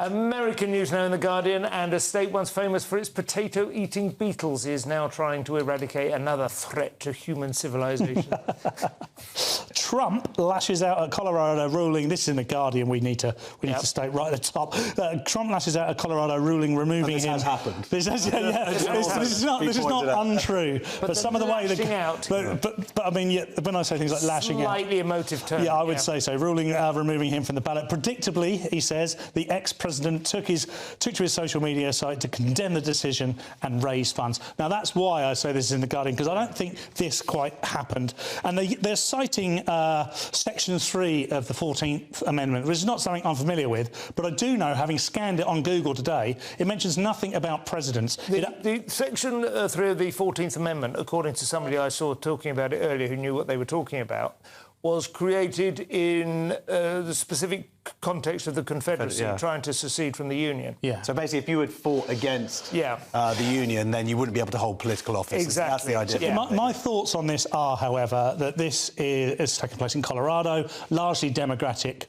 American news now in The Guardian, and a state once famous for its potato-eating beetles is now trying to eradicate another threat to human civilization. Trump lashes out at Colorado ruling. This is in The Guardian. We need to state right at the top. Trump lashes out at Colorado ruling, removing him. This has happened. This is not untrue. But some of the way but I mean, when I say things like lashing out, slightly emotive term. Yeah, I would say so. Ruling removing him from the ballot. Predictably, he says, the ex-president took to his social media site to condemn the decision and raise funds. Now, that's why I say this is in The Guardian, because I don't think this quite happened. And they're citing Section 3 of the 14th Amendment, which is not something I'm familiar with, but I do know, having scanned it on Google today, it mentions nothing about presidents. The Section 3 of the 14th Amendment, according to somebody I saw talking about it earlier who knew what they were talking about, was created in the specific context of the Confederacy, trying to secede from the Union. Yeah. So basically, if you had fought against the Union, then you wouldn't be able to hold political office. Exactly. That's the idea. Yeah. My thoughts on this are, however, that this is taking place in Colorado, largely Democratic,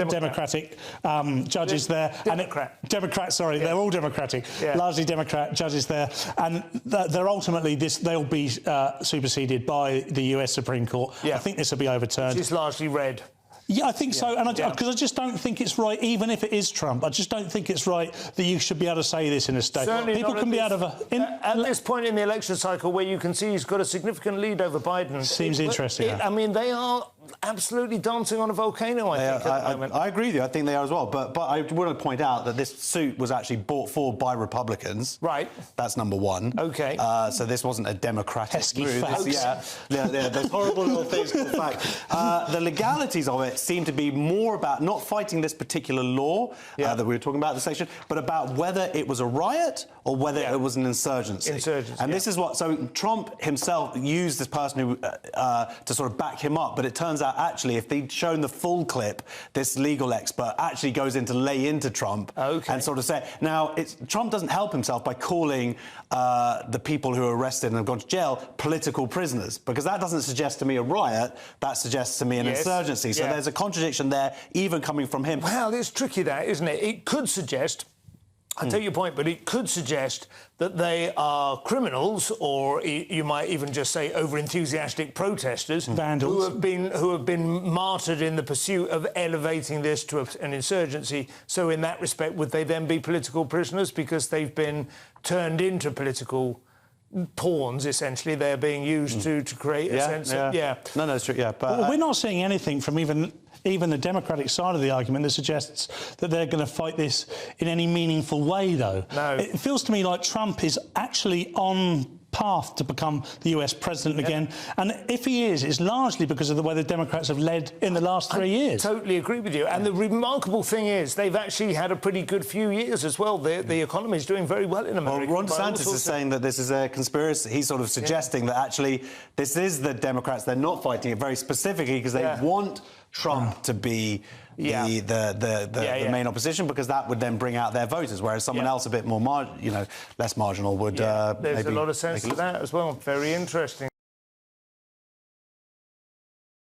Democratic judges there. Democrats, sorry, they're all Democratic. Yeah. Largely Democrat judges there, and they're ultimately they'll be superseded by the US Supreme Court. Yeah. I think this will be overturned. Which is largely red. Yeah, I think so, and because I just don't think it's right, even if it is Trump, I just don't think it's right that you should be able to say this in a state. Certainly people can be out of at this point in the election cycle, where you can see he's got a significant lead over Biden. Seems interesting. I mean, they are absolutely dancing on a volcano, I think, at the moment. I agree with you. I think they are as well. But I want to point out that this suit was actually brought forward by Republicans. Right. That's number one. OK. So this wasn't a Democratic move. There's horrible little things called facts. The legalities of it seem to be more about not fighting this particular law that we were talking about, the section, but about whether it was a riot or whether it was an insurgency. And this is what... So Trump himself used this person who to sort of back him up, but it turns out, actually, if they'd shown the full clip, this legal expert actually goes in to lay into Trump and sort of say... Now, Trump doesn't help himself by calling the people who are arrested and have gone to jail political prisoners, because that doesn't suggest to me a riot, that suggests to me an insurgency. So there's a contradiction there, even coming from him. Well, it's tricky, that, isn't it? It could suggest... I take your point, but it could suggest that they are criminals, or you might even just say over-enthusiastic protesters, vandals, who have been martyred in the pursuit of elevating this to an insurgency. So, in that respect, would they then be political prisoners because they've been turned into political pawns? Essentially, they're being used to create a sense of No, it's true. Yeah, but we're not seeing anything from even the Democratic side of the argument that suggests that they're going to fight this in any meaningful way, though. No. It feels to me like Trump is actually on path to become the US president again, and if he is, it's largely because of the way the Democrats have led in the last 3 years. I totally agree with you. And the remarkable thing is they've actually had a pretty good few years as well. The economy is doing very well in America. Well, Ron DeSantis is saying that this is a conspiracy. He's sort of suggesting that actually this is the Democrats. They're not fighting it very specifically because they want Trump to be the main opposition, because that would then bring out their voters, whereas someone else a bit more less marginal would there's a lot of sense to that as well. Very interesting.